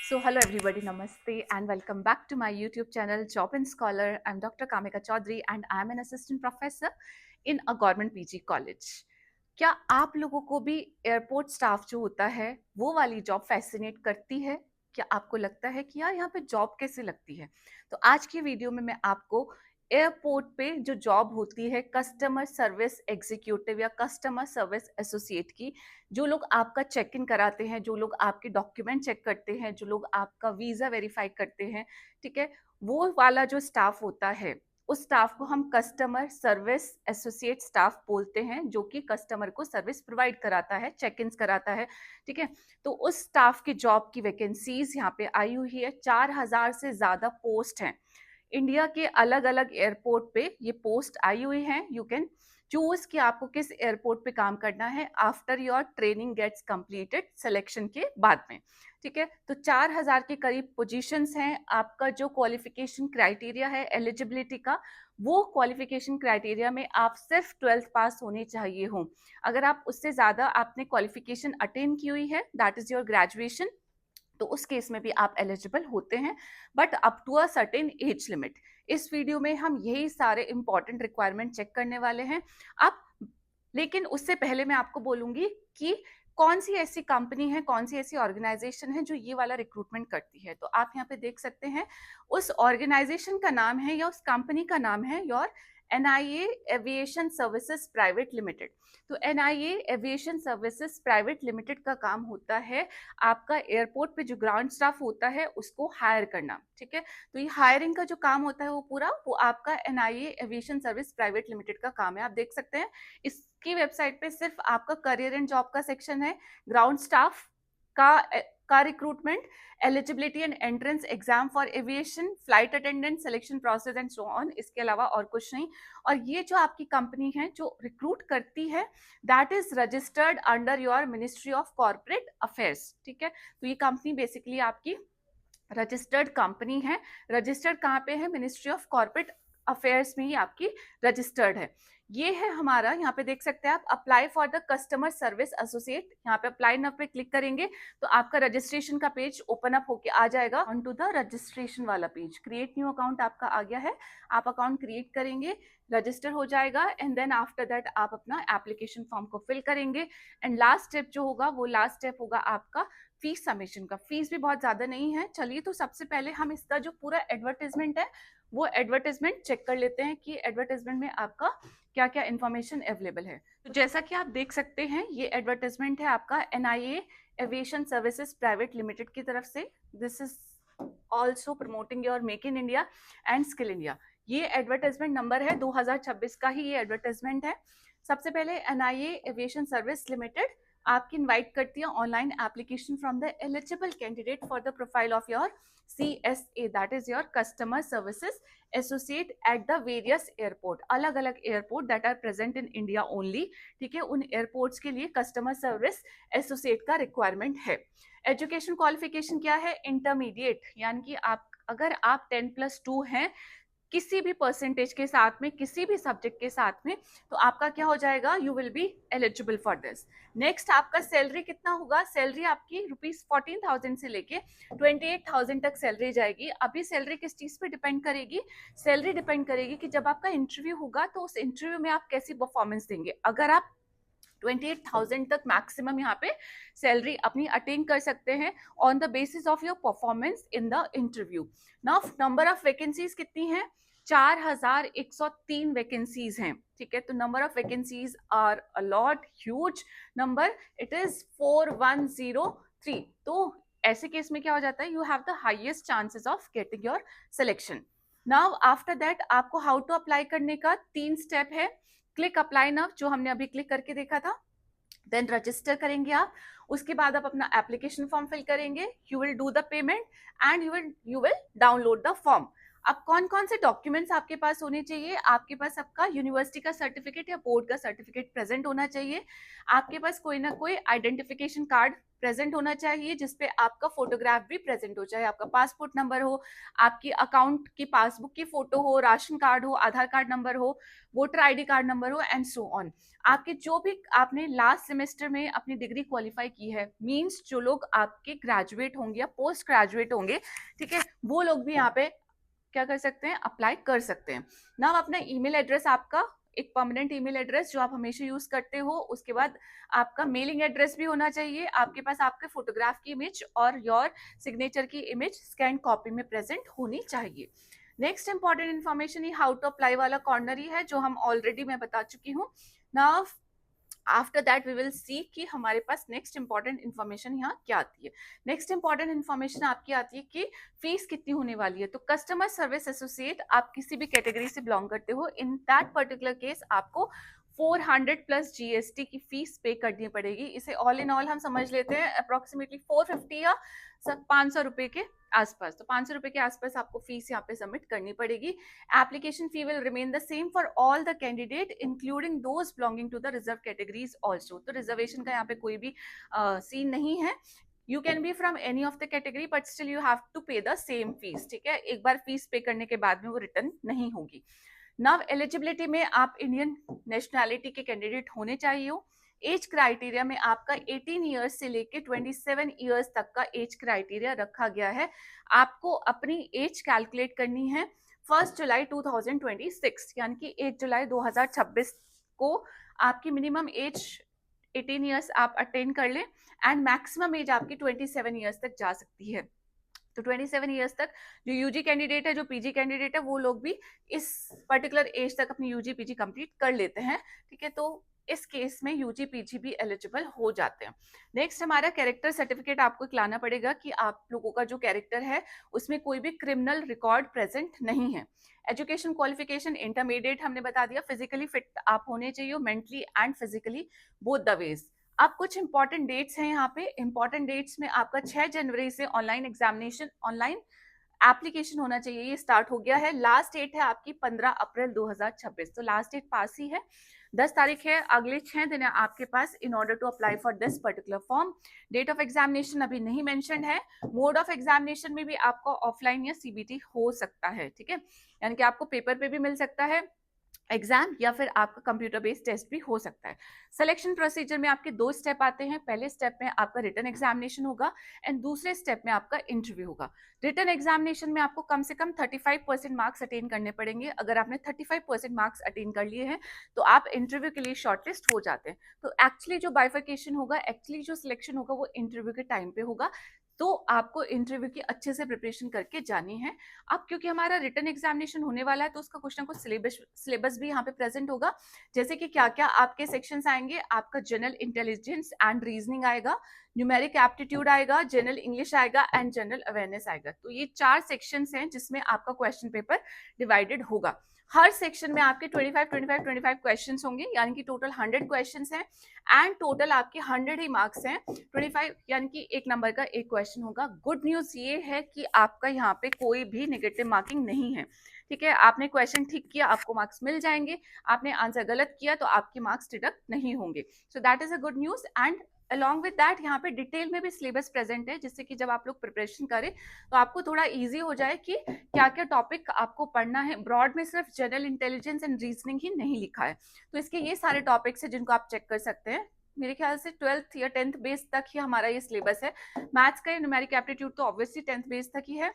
So, hello everybody, namaste, and welcome back to my YouTube channel, Job and Scholar. I'm Dr. Kamika Chaudhary, and I'm an assistant professor in a government PG college. क्या आप लोगों को भी airport staff जो होता है वो वाली जॉब फैसिनेट करती है? क्या आपको लगता है कि यार यहाँ पे जॉब कैसे लगती है? तो आज की वीडियो में मैं आपको एयरपोर्ट पे जो जॉब होती है कस्टमर सर्विस एग्जीक्यूटिव या कस्टमर सर्विस एसोसिएट की, जो लोग आपका चेक इन कराते हैं, जो लोग आपके डॉक्यूमेंट चेक करते हैं, जो लोग आपका वीजा वेरीफाई करते हैं, ठीक है, वो वाला जो स्टाफ होता है, उस स्टाफ को हम कस्टमर सर्विस एसोसिएट स्टाफ बोलते हैं, जो कि कस्टमर को सर्विस प्रोवाइड कराता है, चेक इन कराता है। ठीक है, तो उस स्टाफ की जॉब की वैकेंसीज यहाँ पे आई हुई है। 4,000 से ज्यादा पोस्ट हैं इंडिया के अलग अलग एयरपोर्ट पे, ये पोस्ट आई हुई हैं। यू कैन चूज कि आपको किस एयरपोर्ट पे काम करना है after your training gets completed, selection के बाद में। ठीक है, तो 4,000 के करीब पोजीशंस हैं। आपका जो क्वालिफिकेशन क्राइटेरिया है एलिजिबिलिटी का, वो क्वालिफिकेशन क्राइटेरिया में आप सिर्फ 12th पास होने चाहिए हो। अगर आप उससे ज्यादा आपने क्वालिफिकेशन अटेन की हुई है, दैट इज योर ग्रेजुएशन, तो उस केस में भी आप एलिजिबल होते हैं, but up to a certain age limit. इस वीडियो में हम यही सारे इंपॉर्टेंट रिक्वायरमेंट चेक करने वाले हैं। आप लेकिन उससे पहले मैं आपको बोलूंगी कि कौन सी ऐसी कंपनी है, कौन सी ऐसी ऑर्गेनाइजेशन है जो ये वाला रिक्रूटमेंट करती है। तो आप यहाँ पे देख सकते हैं, उस ऑर्गेनाइजेशन का नाम है या उस कंपनी का नाम है your NIA aviation services private limited. तो NIA aviation services private limited का काम होता है आपका एयरपोर्ट पे जो ग्राउंड स्टाफ होता है उसको हायर करना। ठीक है, तो ये हायरिंग का जो काम होता है वो पूरा वो आपका NIA aviation service private limited का काम है। आप देख सकते हैं इसकी वेबसाइट पे सिर्फ आपका करियर एंड जॉब का सेक्शन है, ग्राउंड स्टाफ का recruitment, eligibility and entrance exam for aviation, flight attendant selection process and so on, इसके अलावा और कुछ नहीं। और ये जो आपकी कंपनी है जो रिक्रूट करती है, that is registered under your ministry of corporate affairs. ठीक है, तो ये कंपनी बेसिकली आपकी रजिस्टर्ड कंपनी है। रजिस्टर्ड कहाँ पे है? मिनिस्ट्री ऑफ कॉर्पोरेट अफेयर्स में ही आपकी रजिस्टर्ड है। ये है हमारा, यहाँ पे देख सकते हैं आप, apply for the customer service associate. यहाँ पे अप्लाई नाउ पे क्लिक करेंगे तो आपका रजिस्ट्रेशन का पेज ओपन अप होके आ जाएगा ऑन टू द रजिस्ट्रेशन वाला पेज। क्रिएट न्यू अकाउंट आपका आ गया है, आप अकाउंट क्रिएट करेंगे, रजिस्टर हो जाएगा, एंड देन आफ्टर दैट आप अपना एप्लीकेशन फॉर्म को फिल करेंगे। एंड लास्ट स्टेप जो होगा वो लास्ट स्टेप होगा आपका फीस सबमिशन का। फीस भी बहुत ज्यादा नहीं है। चलिए, तो सबसे पहले हम इसका जो पूरा एडवर्टाइजमेंट है वो एडवर्टाइजमेंट चेक कर लेते हैं कि एडवर्टाइजमेंट में आपका क्या क्या इंफॉर्मेशन अवेलेबल है। तो जैसा कि आप देख सकते हैं, ये एडवर्टाइजमेंट है आपका NIA aviation services private limited की तरफ से। This is also promoting your make in India and skill India. ये एडवर्टाइजमेंट नंबर है 2026 का ही ये एडवर्टाइजमेंट है। सबसे पहले NIA एविएशन सर्विस लिमिटेड आपकी इनवाइट करती है online application from the eligible candidate for the profile of your CSA, that is your customer services associate at the various airport. अलग अलग airport that are present in India only. ठीक है, उन airports के लिए customer service associate का requirement है। Education qualification क्या है? इंटरमीडिएट, यानी कि आप अगर आप 10+2 हैं किसी भी परसेंटेज के साथ में, किसी भी सब्जेक्ट के साथ में, तो आपका क्या हो जाएगा? You will be eligible for this. Next, आपका सैलरी कितना होगा? सैलरी आपकी ₹14,000 से लेके 28,000 तक सैलरी जाएगी। अभी सैलरी किस चीज पे डिपेंड करेगी? सैलरी डिपेंड करेगी कि जब आपका इंटरव्यू होगा तो उस इंटरव्यू में आप कैसी परफॉर्मेंस देंगे। अगर आप 28,000 तक मैक्सिमम यहाँ पे सैलरी अपनी अटेन कर सकते हैं on the basis of your performance in the interview. Now number of vacancies कितनी है? 4,103 वैकेंसीज हैं। ठीक है, तो number of vacancies are a lot huge number, it is 4103। तो ऐसे केस में क्या हो जाता है? You have the highest chances of getting your selection. Now after that आपको हाउ टू अप्लाई करने का 3 स्टेप है। क्लिक अप्लाई नाउ, जो हमने अभी क्लिक करके देखा था, देन रजिस्टर करेंगे आप। उसके बाद आप अपना एप्लीकेशन फॉर्म फिल करेंगे, you will do the payment and you will download the form. अब कौन कौन से डॉक्यूमेंट्स आपके पास होने चाहिए? आपके पास आपका यूनिवर्सिटी का सर्टिफिकेट या बोर्ड का सर्टिफिकेट प्रेजेंट होना चाहिए। आपके पास कोई ना कोई आइडेंटिफिकेशन कार्ड प्रेजेंट होना चाहिए जिसपे आपका फोटोग्राफ भी प्रेजेंट हो, चाहे आपका पासपोर्ट नंबर हो, आपकी अकाउंट की पासबुक की फोटो हो, राशन कार्ड हो, आधार कार्ड नंबर हो, वोटर आईडी कार्ड नंबर हो, एंड सो ऑन। आपके जो भी आपने लास्ट सेमेस्टर में अपनी डिग्री क्वालिफाई की है, मींस जो लोग आपके ग्रेजुएट होंगे या पोस्ट ग्रेजुएट होंगे, ठीक है, वो लोग भी यहाँ पे क्या कर सकते हैं, अप्लाई कर सकते हैं। नाउ अपना ईमेल एड्रेस, आपका एक परमानेंट ईमेल एड्रेस जो आप हमेशा यूज करते हो, उसके बाद आपका मेलिंग एड्रेस भी होना चाहिए, आपके पास आपके फोटोग्राफ की इमेज और योर सिग्नेचर की इमेज स्कैन कॉपी में प्रेजेंट होनी चाहिए। नेक्स्ट इंपॉर्टेंट इन्फॉर्मेशन ये हाउ टू अप्लाई वाला कॉर्नर ही है, जो हम ऑलरेडी मैं बता चुकी हूँ। Now after that we will see कि हमारे पास नेक्स्ट इंपॉर्टेंट इन्फॉर्मेशन यहाँ क्या आती है। नेक्स्ट इंपॉर्टेंट इन्फॉर्मेशन आपकी आती है कि फीस कितनी होने वाली है। तो कस्टमर सर्विस एसोसिएट, आप किसी भी कैटेगरी से बिलोंग करते हो, इन दैट पर्टिकुलर केस आपको 400 प्लस जीएसटी की फीस पे करनी पड़ेगी। इसे ऑल इन ऑल हम समझ लेते हैं अप्रोक्सीमेटली 450 या 500 रुपए के आसपास। तो 500 रुपए के आसपास आपको फीस यहाँ पे सबमिट करनी पड़ेगी। Application fee will remain the same for all the candidate including those belonging to the reserve categories also. तो रिजर्वेशन का यहाँ पे कोई भी सीन नहीं है। You can be from any of the category but still you have to pay the same fees, ठीक है। एक बार फीस पे करने के बाद में वो रिटर्न नहीं होगी। नव एलिजिबिलिटी में आप इंडियन नेशनैलिटी के कैंडिडेट होने चाहिए हो। एज क्राइटेरिया में आपका 18 ईयर्स से लेके 27 ईयर्स तक का एज क्राइटेरिया रखा गया है। आपको अपनी एज कैलकुलेट करनी है 1 जुलाई 2026, यानी कि 1 जुलाई 2026 को आपकी मिनिमम एज 18 ईयर्स आप अटेन कर लें एंड मैक्सिमम एज आपकी 27 ईयर्स तक जा सकती है। तो 27 ईयर्स तक जो यूजी कैंडिडेट है, जो पीजी कैंडिडेट है, वो लोग भी इस पर्टिकुलर एज तक अपनी यूजी पीजी कंप्लीट कर लेते हैं, ठीक है। तो इस केस में यूजी पीजी भी एलिजिबल हो जाते हैं। नेक्स्ट हमारा कैरेक्टर सर्टिफिकेट आपको लाना पड़ेगा कि आप लोगों का जो कैरेक्टर है उसमें कोई भी क्रिमिनल रिकॉर्ड प्रेजेंट नहीं है। एजुकेशन क्वालिफिकेशन इंटरमीडिएट हमने बता दिया। फिजिकली फिट आप होने चाहिए, mentally and physically both the ways. अब कुछ इंपॉर्टेंट डेट्स हैं यहाँ पे। इंपॉर्टेंट डेट्स में आपका 6 जनवरी से ऑनलाइन एग्जामिनेशन, ऑनलाइन एप्लीकेशन होना चाहिए, ये स्टार्ट हो गया है। लास्ट डेट है आपकी 15 अप्रैल 2026, तो लास्ट डेट पास ही है। 10 तारीख है, अगले 6 दिन है आपके पास in order to apply for this particular form. Date of examination अभी नहीं मेंशन है। मोड ऑफ एग्जामिनेशन में भी आपको ऑफलाइन या सीबीटी हो सकता है, ठीक है, यानी कि आपको पेपर पे भी मिल सकता है एग्जाम या फिर आपका कंप्यूटर बेस्ड टेस्ट भी हो सकता है। सिलेक्शन प्रोसीजर में आपके 2 स्टेप आते हैं। पहले स्टेप में आपका रिटन एग्जामिनेशन होगा एंड दूसरे स्टेप में आपका इंटरव्यू होगा। रिटन एग्जामिनेशन में आपको कम से कम 35% मार्क्स अटेन करने पड़ेंगे। अगर आपने 35% मार्क्स अटेन कर लिए हैं तो आप इंटरव्यू के लिए शॉर्टलिस्ट हो जाते हैं। तो एक्चुअली जो बाइफिकेशन होगा, एक्चुअली जो सिलेक्शन होगा, वो इंटरव्यू के टाइम पे होगा। तो आपको इंटरव्यू की अच्छे से प्रिपरेशन करके जानी है। अब क्योंकि हमारा रिटन एग्जामिनेशन होने वाला है तो उसका कुछ ना कुछ सिलेबस भी यहाँ पे प्रेजेंट होगा। जैसे कि क्या क्या आपके सेक्शंस आएंगे, आपका जनरल इंटेलिजेंस एंड रीजनिंग आएगा, न्यूमेरिक एप्टीट्यूड आएगा, जनरल इंग्लिश आएगा एंड जनरल अवेयरनेस आएगा। तो ये 4 सेक्शंस हैं जिसमें आपका क्वेश्चन पेपर डिवाइडेड होगा। हर सेक्शन में आपके 25 क्वेश्चंस होंगे, यानी कि टोटल 100 क्वेश्चंस हैं एंड टोटल आपके 100 ही मार्क्स हैं। 25 यानी कि एक नंबर का एक क्वेश्चन होगा। गुड न्यूज ये है कि आपका यहाँ पे कोई भी नेगेटिव मार्किंग नहीं है, ठीक है। आपने क्वेश्चन ठीक किया, आपको मार्क्स मिल जाएंगे। आपने आंसर गलत किया तो आपके मार्क्स डिडक्ट नहीं होंगे। So that is a good news. And along with that यहाँ पे डिटेल में भी सिलेबस प्रेजेंट है, जिससे कि जब आप लोग प्रिपरेशन करें तो आपको थोड़ा इजी हो जाए कि क्या क्या टॉपिक आपको पढ़ना है। ब्रॉड में सिर्फ जनरल इंटेलिजेंस एंड रीजनिंग ही नहीं लिखा है, तो इसके ये सारे टॉपिक्स है जिनको आप चेक कर सकते हैं। मेरे ख्याल से 12th या 10th बेस तक ही हमारा ये सिलेबस है। मैथ्स का न्यूमेरिक एप्टीट्यूड तो ऑब्वियसली 10th बेस तक ही है।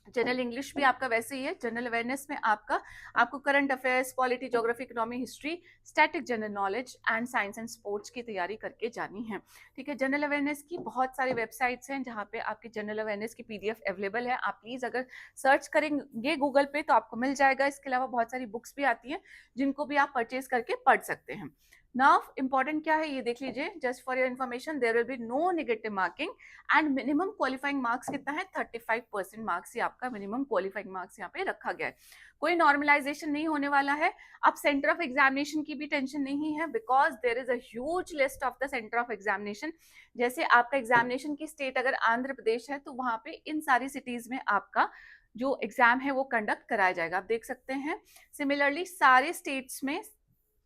जनरल इंग्लिश भी आपका वैसे ही है। जनरल अवेयरनेस में आपको current affairs, polity, geography, economy, history, static general knowledge and science and sports की तैयारी करके जानी है, ठीक है। जनरल अवेयरनेस की बहुत सारी वेबसाइट्स हैं जहाँ पे आपकी जनरल अवेयरनेस की पीडीएफ अवेलेबल है। आप प्लीज अगर सर्च करेंगे गूगल पे तो आपको मिल जाएगा। इसके अलावा बहुत सारी बुक्स भी आती हैं जिनको भी आप परचेज करके पढ़ सकते हैं। नाउ इंपॉर्टेंट क्या है ये देख लीजिए, just for your information, there will be no negative marking and minimum qualifying marks कितना है, 35% मार्क्स ही आपका मिनिमम क्वालिफाइंग मार्क्स यहाँ पे रखा गया है। कोई नॉर्मलाइजेशन नहीं होने वाला है। अब सेंटर ऑफ एग्जामिनेशन की भी टेंशन नहीं है, because there is a huge list of the centre of examination. जैसे आपका एग्जामिनेशन की स्टेट अगर आंध्र प्रदेश है तो वहां पे इन सारी सिटीज में आपका जो एग्जाम है वो कंडक्ट कराया जाएगा, आप देख सकते हैं। सिमिलरली सारे स्टेट्स में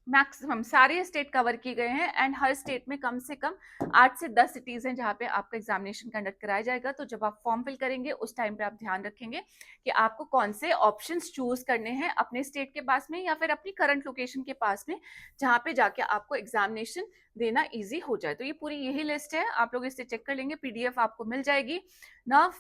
मैक्सिमम सारे स्टेट कवर किए गए हैं एंड हर स्टेट में कम से कम 8 से 10 सिटीज हैं जहाँ पे आपका एग्जामिनेशन कंडक्ट कराया जाएगा। तो जब आप फॉर्म फिल करेंगे उस टाइम पे आप ध्यान रखेंगे कि आपको कौन से ऑप्शंस चूज करने हैं अपने स्टेट के पास में या फिर अपनी करंट लोकेशन के पास में, जहाँ पे जाके आपको एग्जामिनेशन देना ईजी हो जाए। तो ये पूरी यही लिस्ट है, आप लोग इसे चेक कर लेंगे, पीडीएफ आपको मिल जाएगी ना।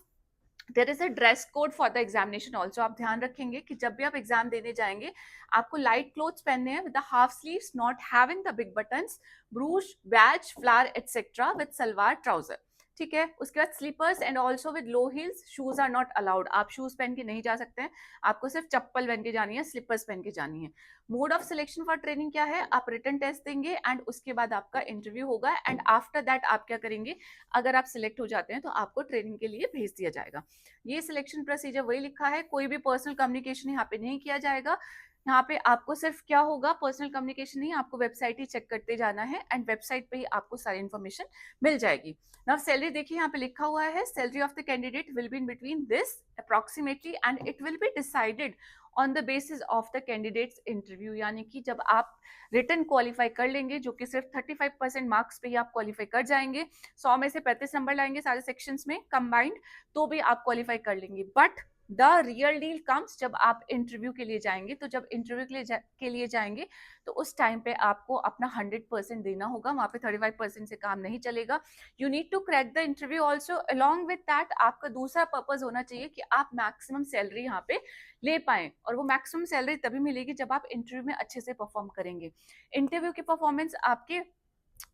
There is a dress code for the examination also. आप ध्यान रखेंगे कि जब भी आप एग्जाम देने जाएंगे आपको लाइट क्लोथ्स पहनने हैं with the half sleeves not having the big buttons, brooch badge flower etcetera with salwar trouser, ठीक है। उसके बाद slippers and also with low heels, shoes are not allowed, आप शूज पहन के नहीं जा सकते हैं, आपको सिर्फ चप्पल पहन के जानी है, स्लीपर्स पहन के जानी है। Mode of selection for training क्या है, आप रिटन टेस्ट देंगे एंड उसके बाद आपका इंटरव्यू होगा एंड आफ्टर दैट आप क्या करेंगे, अगर आप सिलेक्ट हो जाते हैं तो आपको ट्रेनिंग के लिए भेज दिया जाएगा। ये सिलेक्शन प्रोसीजर वही लिखा है, कोई भी पर्सनल कम्युनिकेशन यहाँ पे नहीं किया जाएगा। यहाँ पे आपको सिर्फ क्या होगा, पर्सनल कम्युनिकेशन नहीं, आपको वेबसाइट ही चेक करते जाना है एंड वेबसाइट पे ही आपको सारी इन्फॉर्मेशन मिल जाएगी। नाउ सैलरी देखिए यहाँ पे लिखा हुआ है, salary of the candidate will be in between this approximately and it will be decided on the basis of the candidates interview. यानी कि जब आप रिटर्न क्वालिफाई कर लेंगे, जो कि सिर्फ 35% मार्क्स पे ही आप क्वालिफाई कर जाएंगे, 100 में से 35 नंबर लाएंगे सारे सेक्शंस में कंबाइंड, तो भी आप क्वालिफाई कर लेंगे। But the real deal comes जब आप इंटरव्यू के लिए जाएंगे। तो जब इंटरव्यू के लिए जाएंगे तो उस टाइम पे आपको अपना 100% देना होगा, वहां पे 35% से काम नहीं चलेगा। You need to crack the interview also. Along with that आपका दूसरा पर्पज होना चाहिए कि आप मैक्सिमम सैलरी यहाँ पे ले पाए, और वो मैक्सिमम सैलरी तभी मिलेगी जब आप इंटरव्यू में अच्छे से परफॉर्म करेंगे। इंटरव्यू की परफॉर्मेंस आपके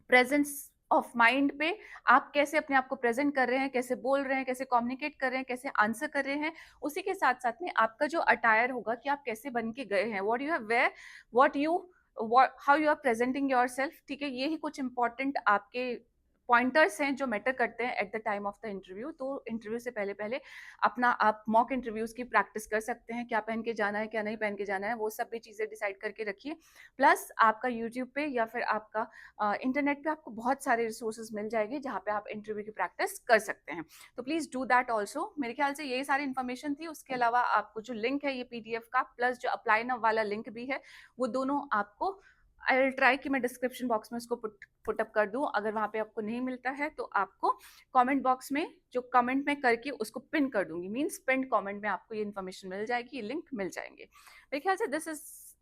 प्रेजेंस ऑफ माइंड पे, आप कैसे अपने आप को प्रेजेंट कर रहे हैं, कैसे बोल रहे हैं, कैसे कम्युनिकेट कर रहे हैं, कैसे आंसर कर रहे हैं, उसी के साथ साथ में आपका जो अटायर होगा कि आप कैसे बन के गए हैं, what you have wear, what you how you are presenting yourself, ठीक है। ये ही कुछ इंपॉर्टेंट आपके पॉइंटर्स हैं जो मैटर करते हैं at the time of the interview. तो इंटरव्यू से पहले पहले अपना आप मॉक इंटरव्यूज की प्रैक्टिस कर सकते हैं, क्या पहन के जाना है, क्या नहीं पहन के जाना है, वो सब भी चीज़ें डिसाइड करके रखिए। प्लस आपका यूट्यूब पे या फिर आपका इंटरनेट पे आपको बहुत सारे रिसोर्सेज मिल जाएंगे जहाँ पे आप इंटरव्यू की प्रैक्टिस कर सकते हैं। तो प्लीज डू दैट ऑल्सो। मेरे ख्याल से यही सारी इन्फॉर्मेशन थी। उसके अलावा आपको जो लिंक है ये पीडीएफ का प्लस जो अप्लाई नाउ वाला लिंक भी है, वो दोनों आपको आई विल ट्राई कि मैं डिस्क्रिप्शन बॉक्स में उसको पुट अप कर दूं। अगर वहां पे आपको नहीं मिलता है तो आपको कमेंट बॉक्स में जो कमेंट में करके उसको पिन कर दूंगी, मींस पिन कमेंट में आपको ये इन्फॉर्मेशन मिल जाएगी, ये लिंक मिल जाएंगे। मेरे ख्याल से this is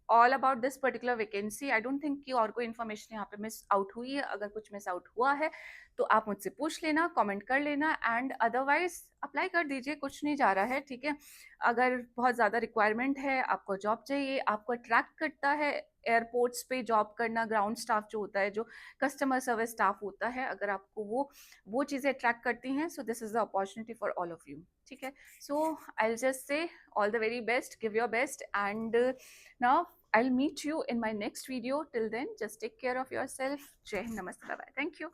all about this particular vacancy. I don't think कि और कोई इन्फॉर्मेशन यहाँ पे मिस आउट हुई है। अगर कुछ मिस आउट हुआ है तो आप मुझसे पूछ लेना, कमेंट कर लेना एंड अदरवाइज अप्लाई कर दीजिए, कुछ नहीं जा रहा है, ठीक है। अगर बहुत ज़्यादा रिक्वायरमेंट है, आपको जॉब चाहिए, आपको अट्रैक्ट करता है एयरपोर्ट्स पे जॉब करना, ग्राउंड स्टाफ जो होता है, जो कस्टमर सर्विस स्टाफ होता है, अगर आपको वो चीज़ें अट्रैक्ट करती हैं, so this is the opportunity for all of you, ठीक है। So I will just say all the very best, give your best and now I'll meet you in my next video. Till then, just take care of yourself. Jai Hind, Namaste, bye bye. Thank you.